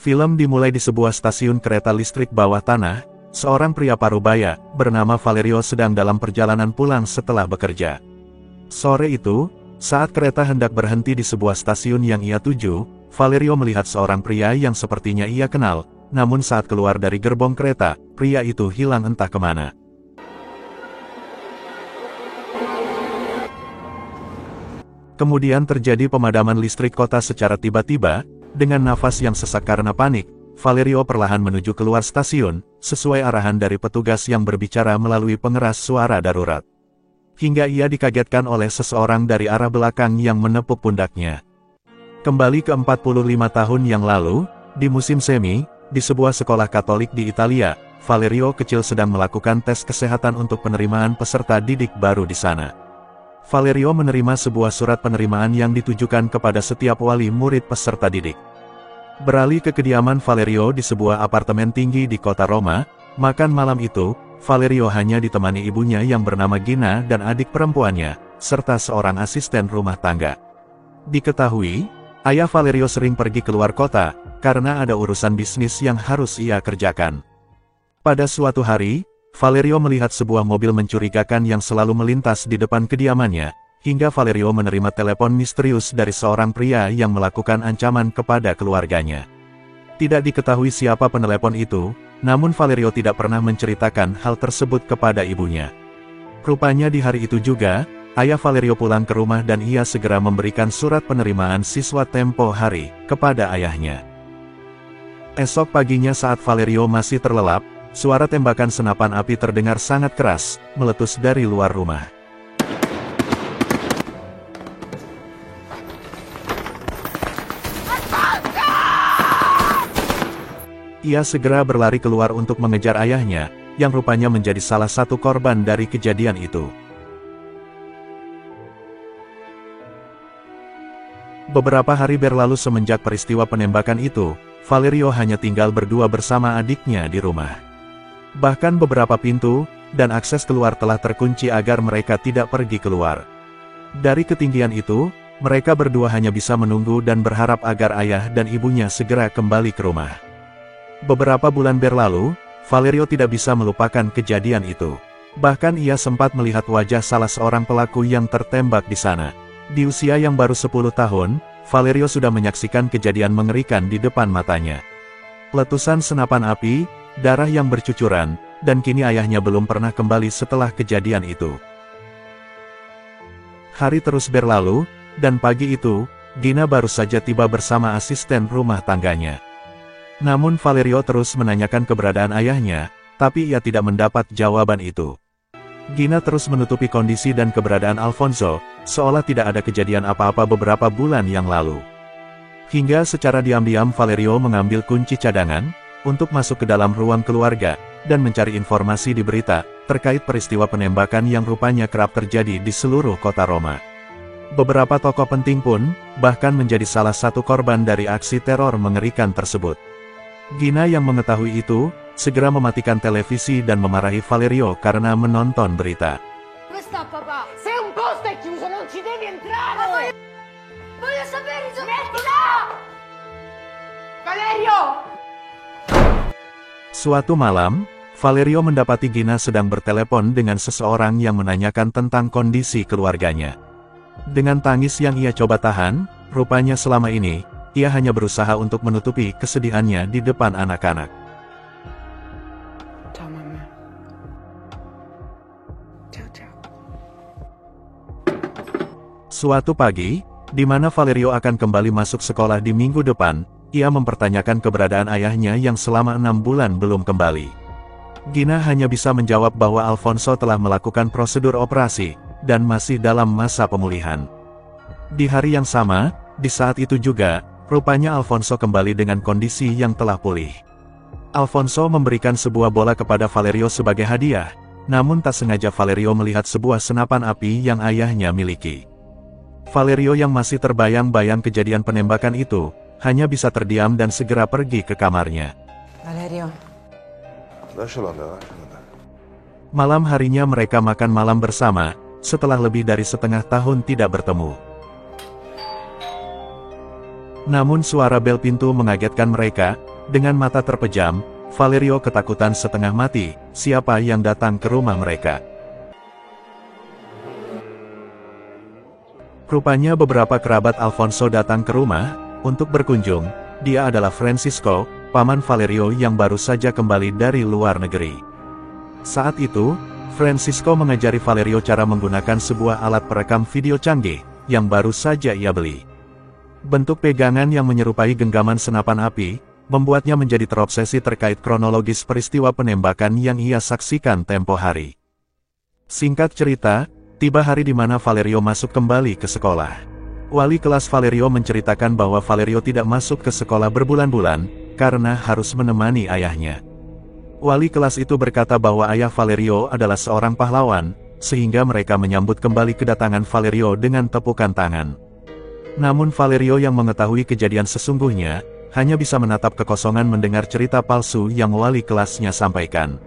Film dimulai di sebuah stasiun kereta listrik bawah tanah. Seorang pria parubaya, bernama Valerio sedang dalam perjalanan pulang setelah bekerja. Sore itu, saat kereta hendak berhenti di sebuah stasiun yang ia tuju, Valerio melihat seorang pria yang sepertinya ia kenal, namun saat keluar dari gerbong kereta, pria itu hilang entah kemana. Kemudian terjadi pemadaman listrik kota secara tiba-tiba. Dengan nafas yang sesak karena panik, Valerio perlahan menuju keluar stasiun, sesuai arahan dari petugas yang berbicara melalui pengeras suara darurat. Hingga ia dikagetkan oleh seseorang dari arah belakang yang menepuk pundaknya. Kembali ke 45 tahun yang lalu, di musim semi, di sebuah sekolah Katolik di Italia, Valerio kecil sedang melakukan tes kesehatan untuk penerimaan peserta didik baru di sana. Valerio menerima sebuah surat penerimaan yang ditujukan kepada setiap wali murid peserta didik. Beralih ke kediaman Valerio di sebuah apartemen tinggi di kota Roma, makan malam itu, Valerio hanya ditemani ibunya yang bernama Gina dan adik perempuannya, serta seorang asisten rumah tangga. Diketahui, ayah Valerio sering pergi keluar kota, karena ada urusan bisnis yang harus ia kerjakan. Pada suatu hari, Valerio melihat sebuah mobil mencurigakan yang selalu melintas di depan kediamannya, hingga Valerio menerima telepon misterius dari seorang pria yang melakukan ancaman kepada keluarganya. Tidak diketahui siapa penelepon itu, namun Valerio tidak pernah menceritakan hal tersebut kepada ibunya. Rupanya di hari itu juga, ayah Valerio pulang ke rumah dan ia segera memberikan surat penerimaan siswa tempo hari kepada ayahnya. Esok paginya saat Valerio masih terlelap, suara tembakan senapan api terdengar sangat keras, meletus dari luar rumah. Ia segera berlari keluar untuk mengejar ayahnya, yang rupanya menjadi salah satu korban dari kejadian itu. Beberapa hari berlalu semenjak peristiwa penembakan itu, Valerio hanya tinggal berdua bersama adiknya di rumah. Bahkan beberapa pintu dan akses keluar telah terkunci agar mereka tidak pergi keluar. Dari ketinggian itu, mereka berdua hanya bisa menunggu dan berharap agar ayah dan ibunya segera kembali ke rumah. Beberapa bulan berlalu, Valerio tidak bisa melupakan kejadian itu. Bahkan ia sempat melihat wajah salah seorang pelaku yang tertembak di sana. Di usia yang baru 10 tahun, Valerio sudah menyaksikan kejadian mengerikan di depan matanya. Letusan senapan api, darah yang bercucuran, dan kini ayahnya belum pernah kembali setelah kejadian itu. Hari terus berlalu, dan pagi itu, Gina baru saja tiba bersama asisten rumah tangganya. Namun Valerio terus menanyakan keberadaan ayahnya, tapi ia tidak mendapat jawaban itu. Gina terus menutupi kondisi dan keberadaan Alfonso, seolah tidak ada kejadian apa-apa beberapa bulan yang lalu. Hingga secara diam-diam Valerio mengambil kunci cadangan, untuk masuk ke dalam ruang keluarga, dan mencari informasi di berita, terkait peristiwa penembakan yang rupanya kerap terjadi di seluruh kota Roma. Beberapa tokoh penting pun, bahkan menjadi salah satu korban dari aksi teror mengerikan tersebut. Gina yang mengetahui itu, segera mematikan televisi dan memarahi Valerio karena menonton berita. Suatu malam, Valerio mendapati Gina sedang bertelepon dengan seseorang yang menanyakan tentang kondisi keluarganya. Dengan tangis yang ia coba tahan, rupanya selama ini, ia hanya berusaha untuk menutupi kesedihannya di depan anak-anak. Suatu pagi, di mana Valerio akan kembali masuk sekolah di minggu depan, ia mempertanyakan keberadaan ayahnya yang selama 6 bulan belum kembali. Gina hanya bisa menjawab bahwa Alfonso telah melakukan prosedur operasi, dan masih dalam masa pemulihan. Di hari yang sama, di saat itu juga, rupanya Alfonso kembali dengan kondisi yang telah pulih. Alfonso memberikan sebuah bola kepada Valerio sebagai hadiah, namun tak sengaja Valerio melihat sebuah senapan api yang ayahnya miliki. Valerio yang masih terbayang-bayang kejadian penembakan itu, hanya bisa terdiam dan segera pergi ke kamarnya. Valerio. Malam harinya mereka makan malam bersama, setelah lebih dari setengah tahun tidak bertemu. Namun suara bel pintu mengagetkan mereka, Dengan mata terpejam, Valerio ketakutan setengah mati, siapa yang datang ke rumah mereka. Rupanya beberapa kerabat Alfonso datang ke rumah, untuk berkunjung. Dia adalah Francisco, paman Valerio yang baru saja kembali dari luar negeri. Saat itu, Francisco mengajari Valerio cara menggunakan sebuah alat perekam video canggih, yang baru saja ia beli. Bentuk pegangan yang menyerupai genggaman senapan api, membuatnya menjadi terobsesi terkait kronologis peristiwa penembakan yang ia saksikan tempo hari. Singkat cerita, tiba hari di mana Valerio masuk kembali ke sekolah. Wali kelas Valerio menceritakan bahwa Valerio tidak masuk ke sekolah berbulan-bulan, karena harus menemani ayahnya. Wali kelas itu berkata bahwa ayah Valerio adalah seorang pahlawan, sehingga mereka menyambut kembali kedatangan Valerio dengan tepukan tangan. Namun Valerio yang mengetahui kejadian sesungguhnya, hanya bisa menatap kekosongan mendengar cerita palsu yang wali kelasnya sampaikan.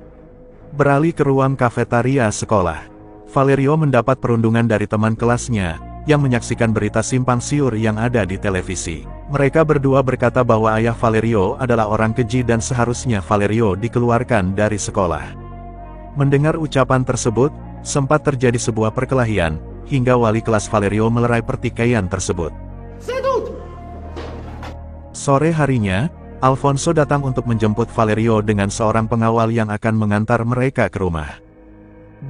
Beralih ke ruang kafetaria sekolah, Valerio mendapat perundungan dari teman kelasnya, yang menyaksikan berita simpang siur yang ada di televisi. Mereka berdua berkata bahwa ayah Valerio adalah orang keji dan seharusnya Valerio dikeluarkan dari sekolah. Mendengar ucapan tersebut, sempat terjadi sebuah perkelahian, hingga wali kelas Valerio melerai pertikaian tersebut. Sore harinya, Alfonso datang untuk menjemput Valerio dengan seorang pengawal yang akan mengantar mereka ke rumah.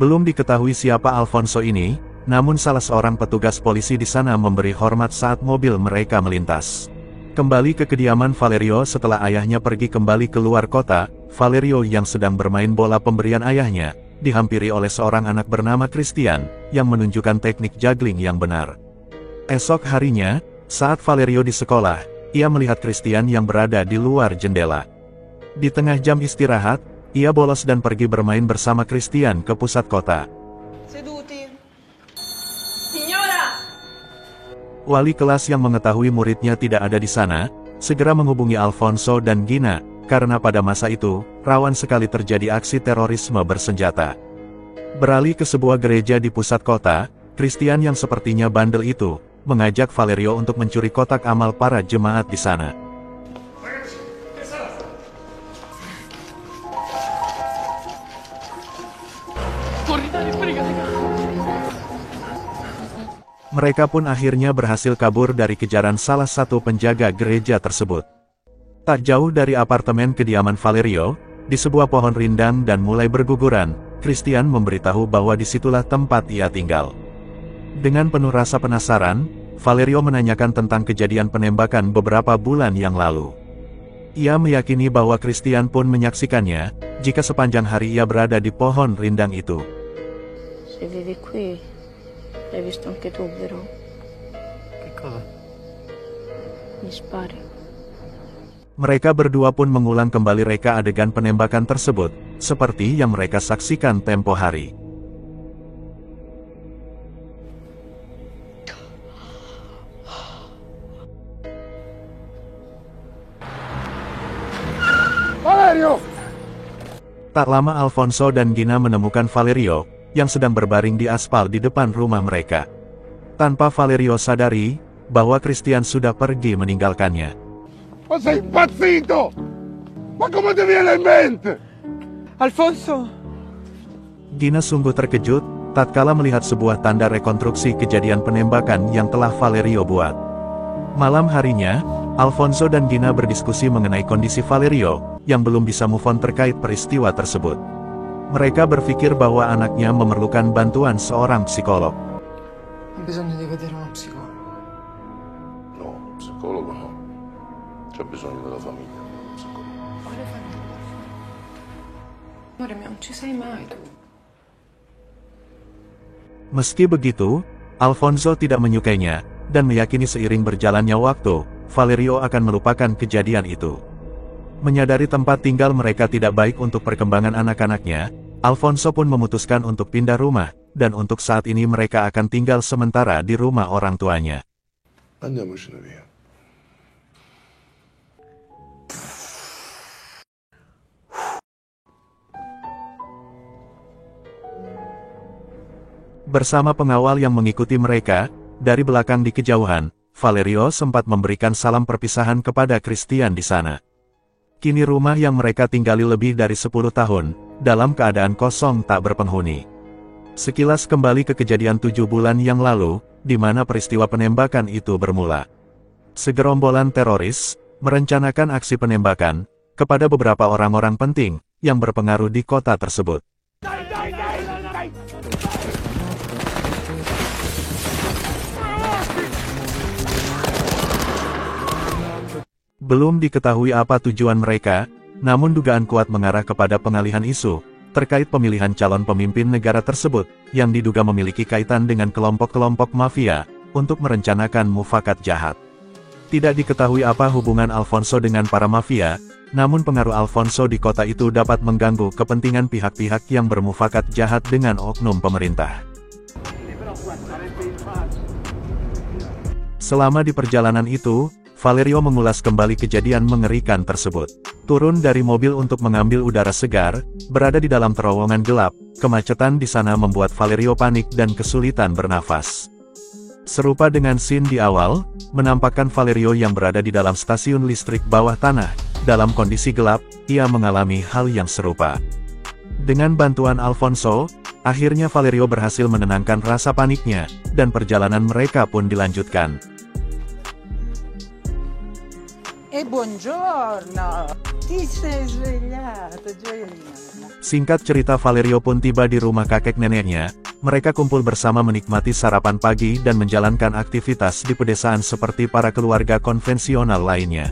Belum diketahui siapa Alfonso ini, namun salah seorang petugas polisi di sana memberi hormat saat mobil mereka melintas. Kembali ke kediaman Valerio setelah ayahnya pergi kembali ke luar kota, Valerio yang sedang bermain bola pemberian ayahnya, dihampiri oleh seorang anak bernama Christian, yang menunjukkan teknik juggling yang benar. Esok harinya, saat Valerio di sekolah, ia melihat Christian yang berada di luar jendela. Di tengah jam istirahat, ia bolos dan pergi bermain bersama Christian ke pusat kota. Wali kelas yang mengetahui muridnya tidak ada di sana, segera menghubungi Alfonso dan Gina, karena pada masa itu, rawan sekali terjadi aksi terorisme bersenjata. Beralih ke sebuah gereja di pusat kota, Christian yang sepertinya bandel itu, mengajak Valerio untuk mencuri kotak amal para jemaat di sana. Mereka pun akhirnya berhasil kabur dari kejaran salah satu penjaga gereja tersebut. Tak jauh dari apartemen kediaman Valerio, di sebuah pohon rindang dan mulai berguguran, Christian memberitahu bahwa disitulah tempat ia tinggal. Dengan penuh rasa penasaran, Valerio menanyakan tentang kejadian penembakan beberapa bulan yang lalu. Ia meyakini bahwa Christian pun menyaksikannya, jika sepanjang hari ia berada di pohon rindang itu. L'hai visto anche tu, vero? Che cosa? Gli spari. Mereka berdua pun mengulang kembali reka adegan penembakan tersebut, seperti yang mereka saksikan tempo hari. Valerio! Tak lama Alfonso dan Gina menemukan Valerio, yang sedang berbaring di aspal di depan rumah mereka. Tanpa Valerio sadari, bahwa Christian sudah pergi meninggalkannya. Ma sei impazzito! Ma come ti viene in mente? Alfonso! Gina sungguh terkejut, tatkala melihat sebuah tanda rekonstruksi kejadian penembakan yang telah Valerio buat. Malam harinya, Alfonso dan Gina berdiskusi mengenai kondisi Valerio, yang belum bisa move on terkait peristiwa tersebut. Mereka berpikir bahwa anaknya memerlukan bantuan seorang psikolog. Ha bisogno di vedere uno psicologo. No, psicologo no. C'è bisogno della famiglia. Psicologo. Quale famiglia? Amore mio, non ci sei mai tu. Meski begitu, Alfonso tidak menyukainya, dan meyakini seiring berjalannya waktu, Valerio akan melupakan kejadian itu. Menyadari tempat tinggal mereka tidak baik untuk perkembangan anak-anaknya, Alfonso pun memutuskan untuk pindah rumah, dan untuk saat ini mereka akan tinggal sementara di rumah orang tuanya. Andiamocene via. Bersama pengawal yang mengikuti mereka, dari belakang di kejauhan, Valerio sempat memberikan salam perpisahan kepada Christian di sana. Kini rumah yang mereka tinggali lebih dari 10 tahun, dalam keadaan kosong tak berpenghuni. Sekilas kembali ke kejadian 7 bulan yang lalu, di mana peristiwa penembakan itu bermula. Segerombolan teroris merencanakan aksi penembakan kepada beberapa orang-orang penting yang berpengaruh di kota tersebut. Belum diketahui apa tujuan mereka, namun dugaan kuat mengarah kepada pengalihan isu terkait pemilihan calon pemimpin negara tersebut yang diduga memiliki kaitan dengan kelompok-kelompok mafia untuk merencanakan mufakat jahat. Tidak diketahui apa hubungan Alfonso dengan para mafia, namun pengaruh Alfonso di kota itu dapat mengganggu kepentingan pihak-pihak yang bermufakat jahat dengan oknum pemerintah. Selama di perjalanan itu, Valerio mengulas kembali kejadian mengerikan tersebut. Turun dari mobil untuk mengambil udara segar, berada di dalam terowongan gelap, kemacetan di sana membuat Valerio panik dan kesulitan bernafas. Serupa dengan scene di awal, menampakkan Valerio yang berada di dalam stasiun listrik bawah tanah. Dalam kondisi gelap, ia mengalami hal yang serupa. Dengan bantuan Alfonso, akhirnya Valerio berhasil menenangkan rasa paniknya, dan perjalanan mereka pun dilanjutkan. Buongiorno, ti sei svegliato, gioiellino. Singkat cerita, Valerio pun tiba di rumah kakek neneknya. Mereka kumpul bersama menikmati sarapan pagi dan menjalankan aktivitas di pedesaan seperti para keluarga konvensional lainnya.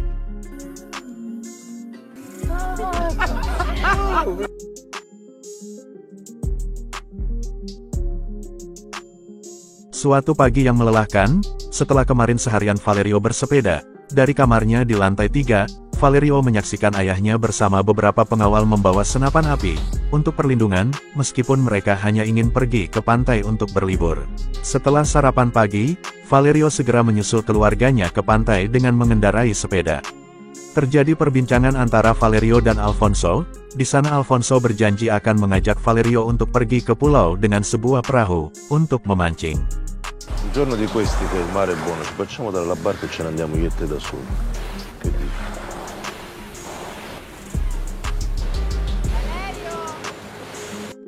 Suatu pagi yang melelahkan, setelah kemarin seharian Valerio bersepeda, dari kamarnya di lantai 3, Valerio menyaksikan ayahnya bersama beberapa pengawal membawa senapan api, untuk perlindungan, meskipun mereka hanya ingin pergi ke pantai untuk berlibur. Setelah sarapan pagi, Valerio segera menyusul keluarganya ke pantai dengan mengendarai sepeda. Terjadi perbincangan antara Valerio dan Alfonso. Di sana Alfonso berjanji akan mengajak Valerio untuk pergi ke pulau dengan sebuah perahu, untuk memancing. Un giorno di questi che il mare è buono, ci facciamo dalla barca e ce ne andiamo io e te da soli. Che dici?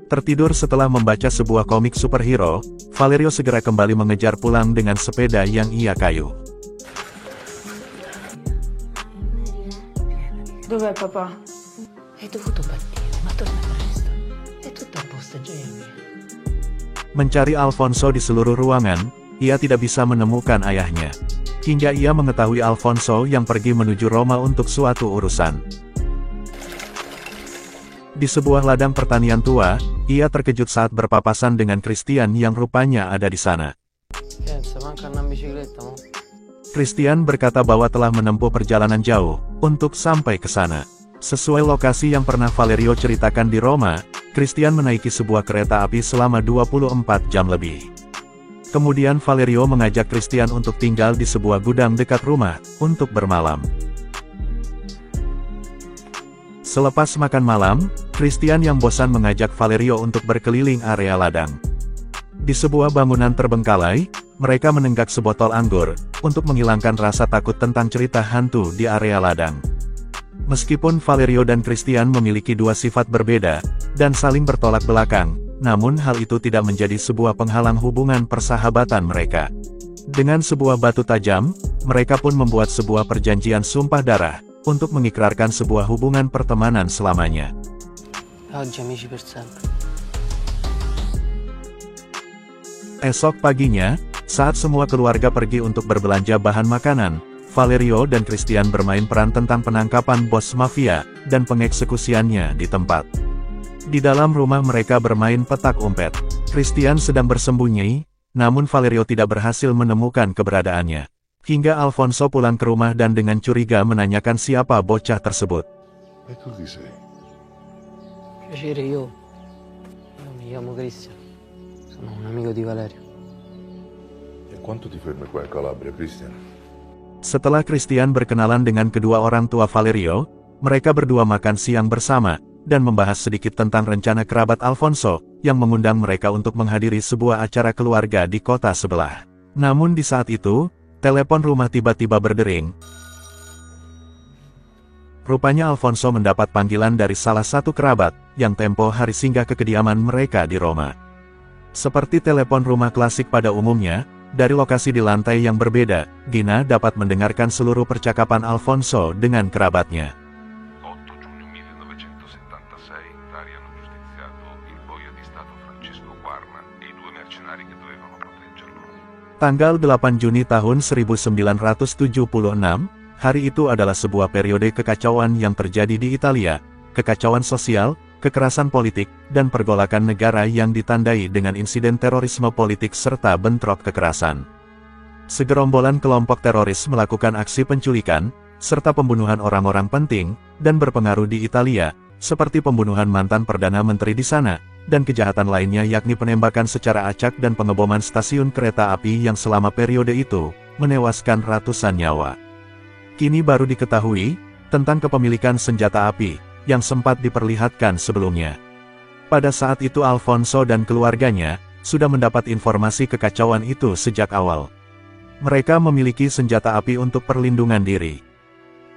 Tertidur setelah membaca sebuah komik superhero, Valerio segera kembali mengejar pulang dengan sepeda yang ia kayu. Dov'è papà? Hai dovuto partire, ma torna presto. È tutto a posto, gioia mia. Mencari Alfonso di seluruh ruangan, ia tidak bisa menemukan ayahnya. Hingga ia mengetahui Alfonso yang pergi menuju Roma untuk suatu urusan. Di sebuah ladang pertanian tua, ia terkejut saat berpapasan dengan Christian yang rupanya ada di sana. Christian berkata bahwa telah menempuh perjalanan jauh untuk sampai ke sana. Sesuai lokasi yang pernah Valerio ceritakan di Roma, Christian menaiki sebuah kereta api selama 24 jam lebih. Kemudian Valerio mengajak Christian untuk tinggal di sebuah gudang dekat rumah, untuk bermalam. Selepas makan malam, Christian yang bosan mengajak Valerio untuk berkeliling area ladang. Di sebuah bangunan terbengkalai, mereka menenggak sebotol anggur, untuk menghilangkan rasa takut tentang cerita hantu di area ladang. Meskipun Valerio dan Christian memiliki dua sifat berbeda, dan saling bertolak belakang, namun hal itu tidak menjadi sebuah penghalang hubungan persahabatan mereka. Dengan sebuah batu tajam, mereka pun membuat sebuah perjanjian sumpah darah, untuk mengikrarkan sebuah hubungan pertemanan selamanya. Esok paginya, saat semua keluarga pergi untuk berbelanja bahan makanan, Valerio dan Christian bermain peran tentang penangkapan bos mafia, dan pengeksekusiannya di tempat. Di dalam rumah mereka bermain petak umpet. Christian sedang bersembunyi, namun Valerio tidak berhasil menemukan keberadaannya. Hingga Alfonso pulang ke rumah dan dengan curiga menanyakan siapa bocah tersebut. E tu chi sei? Piacere, io mi chiamo Christian. Sono un amico di Valerio. E quanto ti fermi qua in Calabria, Christian? Setelah Christian berkenalan dengan kedua orang tua Valerio, mereka berdua makan siang bersama, dan membahas sedikit tentang rencana kerabat Alfonso, yang mengundang mereka untuk menghadiri sebuah acara keluarga di kota sebelah. Namun di saat itu, telepon rumah tiba-tiba berdering. Rupanya Alfonso mendapat panggilan dari salah satu kerabat, yang tempo hari singgah ke kediaman mereka di Roma. Seperti telepon rumah klasik pada umumnya, dari lokasi di lantai yang berbeda, Gina dapat mendengarkan seluruh percakapan Alfonso dengan kerabatnya. 8 giugno 1976, Tari hanno giustiziato il boia di Stato Francesco Guarna e i 2 mercenari che dovevano proteggerlo. Tanggal 8 Juni tahun 1976, hari itu adalah sebuah periode kekacauan yang terjadi di Italia, kekacauan sosial, kekerasan politik, dan pergolakan negara yang ditandai dengan insiden terorisme politik serta bentrok kekerasan. Segerombolan kelompok teroris melakukan aksi penculikan, serta pembunuhan orang-orang penting, dan berpengaruh di Italia, seperti pembunuhan mantan Perdana Menteri di sana, dan kejahatan lainnya yakni penembakan secara acak dan pengeboman stasiun kereta api yang selama periode itu, menewaskan ratusan nyawa. Kini baru diketahui, tentang kepemilikan senjata api, yang sempat diperlihatkan sebelumnya. Pada saat itu Alfonso dan keluarganya, sudah mendapat informasi kekacauan itu sejak awal. Mereka memiliki senjata api untuk perlindungan diri.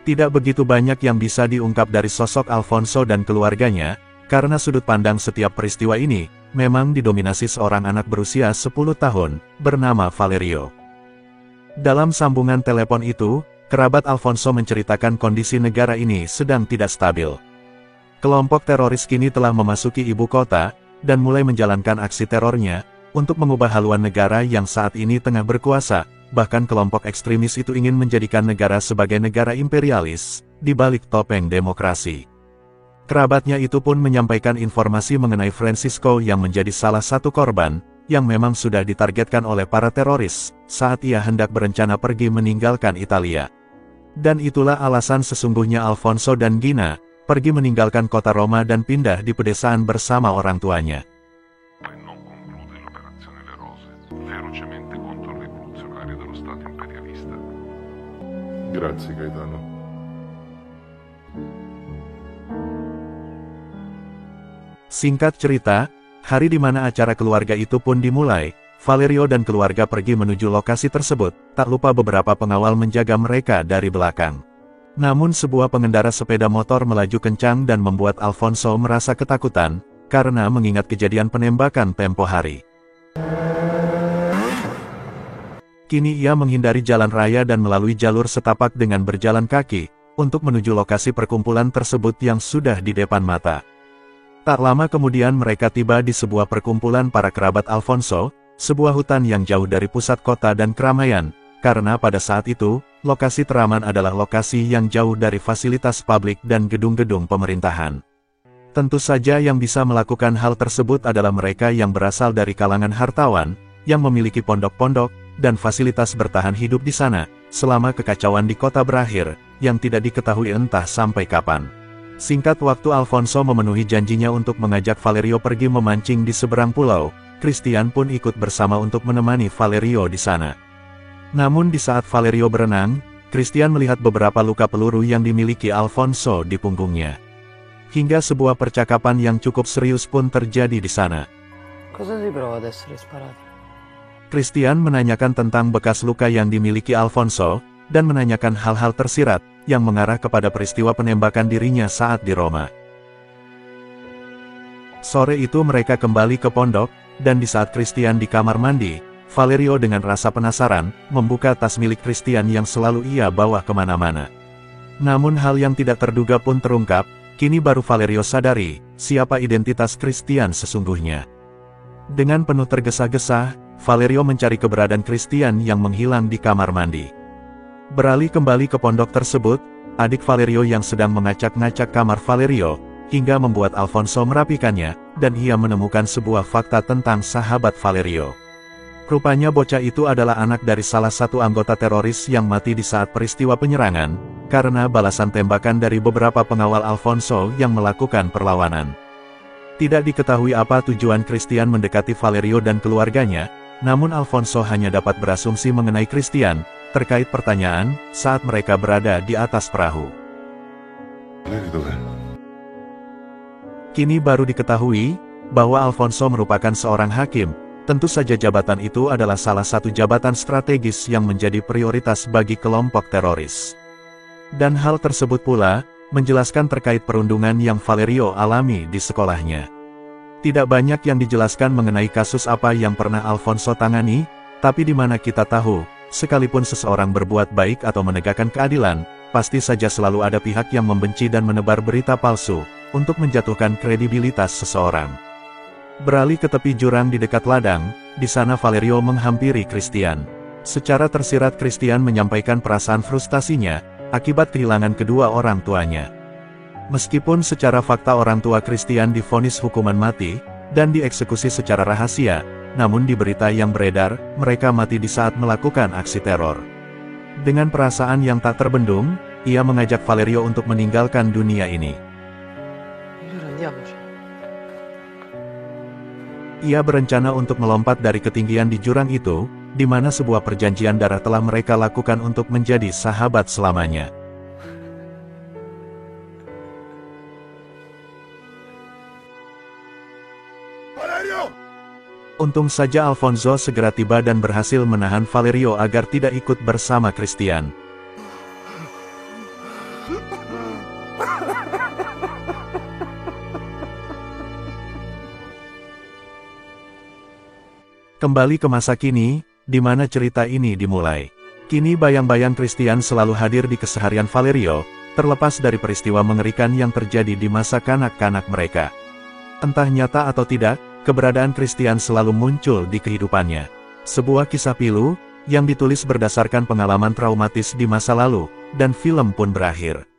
Tidak begitu banyak yang bisa diungkap dari sosok Alfonso dan keluarganya, karena sudut pandang setiap peristiwa ini, memang didominasi seorang anak berusia 10 tahun, bernama Valerio. Dalam sambungan telepon itu, kerabat Alfonso menceritakan kondisi negara ini sedang tidak stabil. Kelompok teroris kini telah memasuki ibu kota, dan mulai menjalankan aksi terornya, untuk mengubah haluan negara yang saat ini tengah berkuasa, bahkan kelompok ekstremis itu ingin menjadikan negara sebagai negara imperialis, di balik topeng demokrasi. Kerabatnya itu pun menyampaikan informasi mengenai Francisco yang menjadi salah satu korban, yang memang sudah ditargetkan oleh para teroris, saat ia hendak berencana pergi meninggalkan Italia. Dan itulah alasan sesungguhnya Alfonso dan Gina, pergi meninggalkan kota Roma dan pindah di pedesaan bersama orang tuanya. Per non concludere l'operazione Le Rose, ferocemente contro il rivoluzionario dello Stato imperialista. Grazie, Gaetano. Singkat cerita, hari di mana acara keluarga itu pun dimulai, Valerio dan keluarga pergi menuju lokasi tersebut, tak lupa beberapa pengawal menjaga mereka dari belakang. Namun sebuah pengendara sepeda motor melaju kencang dan membuat Alfonso merasa ketakutan, karena mengingat kejadian penembakan tempo hari. Kini ia menghindari jalan raya dan melalui jalur setapak dengan berjalan kaki, untuk menuju lokasi perkumpulan tersebut yang sudah di depan mata. Tak lama kemudian mereka tiba di sebuah perkumpulan para kerabat Alfonso, sebuah hutan yang jauh dari pusat kota dan keramaian, karena pada saat itu, lokasi teraman adalah lokasi yang jauh dari fasilitas publik dan gedung-gedung pemerintahan. Tentu saja yang bisa melakukan hal tersebut adalah mereka yang berasal dari kalangan hartawan, yang memiliki pondok-pondok, dan fasilitas bertahan hidup di sana, selama kekacauan di kota berakhir, yang tidak diketahui entah sampai kapan. Singkat waktu Alfonso memenuhi janjinya untuk mengajak Valerio pergi memancing di seberang pulau, Christian pun ikut bersama untuk menemani Valerio di sana. Namun di saat Valerio berenang, Christian melihat beberapa luka peluru yang dimiliki Alfonso di punggungnya. Hingga sebuah percakapan yang cukup serius pun terjadi di sana. Cosa si prova ad essere sparati? Christian menanyakan tentang bekas luka yang dimiliki Alfonso, dan menanyakan hal-hal tersirat, yang mengarah kepada peristiwa penembakan dirinya saat di Roma. Sore itu mereka kembali ke pondok, dan di saat Christian di kamar mandi, Valerio dengan rasa penasaran, membuka tas milik Christian yang selalu ia bawa kemana-mana. Namun hal yang tidak terduga pun terungkap, kini baru Valerio sadari, siapa identitas Christian sesungguhnya. Dengan penuh tergesa-gesa, Valerio mencari keberadaan Christian yang menghilang di kamar mandi. Beralih kembali ke pondok tersebut, adik Valerio yang sedang mengacak-ngacak kamar Valerio, hingga membuat Alfonso merapikannya, dan ia menemukan sebuah fakta tentang sahabat Valerio. Rupanya bocah itu adalah anak dari salah satu anggota teroris yang mati di saat peristiwa penyerangan, karena balasan tembakan dari beberapa pengawal Alfonso yang melakukan perlawanan. Tidak diketahui apa tujuan Christian mendekati Valerio dan keluarganya, namun Alfonso hanya dapat berasumsi mengenai Christian, terkait pertanyaan, saat mereka berada di atas perahu. Kini baru diketahui, bahwa Alfonso merupakan seorang hakim, tentu saja jabatan itu adalah salah satu jabatan strategis yang menjadi prioritas bagi kelompok teroris. Dan hal tersebut pula, menjelaskan terkait perundungan yang Valerio alami di sekolahnya. Tidak banyak yang dijelaskan mengenai kasus apa yang pernah Alfonso tangani, tapi di mana kita tahu, sekalipun seseorang berbuat baik atau menegakkan keadilan, pasti saja selalu ada pihak yang membenci dan menebar berita palsu, untuk menjatuhkan kredibilitas seseorang. Beralih ke tepi jurang di dekat ladang, di sana Valerio menghampiri Christian. Secara tersirat Christian menyampaikan perasaan frustasinya, akibat kehilangan kedua orang tuanya. Meskipun secara fakta orang tua Christian divonis hukuman mati, dan dieksekusi secara rahasia, namun di berita yang beredar, mereka mati di saat melakukan aksi teror. Dengan perasaan yang tak terbendung, ia mengajak Valerio untuk meninggalkan dunia ini. Allora andiamoci. Ia berencana untuk melompat dari ketinggian di jurang itu, di mana sebuah perjanjian darah telah mereka lakukan untuk menjadi sahabat selamanya. Valerio! Untung saja Alfonso segera tiba dan berhasil menahan Valerio agar tidak ikut bersama Christian. Kembali ke masa kini, di mana cerita ini dimulai. Kini bayang-bayang Christian selalu hadir di keseharian Valerio, terlepas dari peristiwa mengerikan yang terjadi di masa kanak-kanak mereka. Entah nyata atau tidak, keberadaan Christian selalu muncul di kehidupannya. Sebuah kisah pilu, yang ditulis berdasarkan pengalaman traumatis di masa lalu, dan film pun berakhir.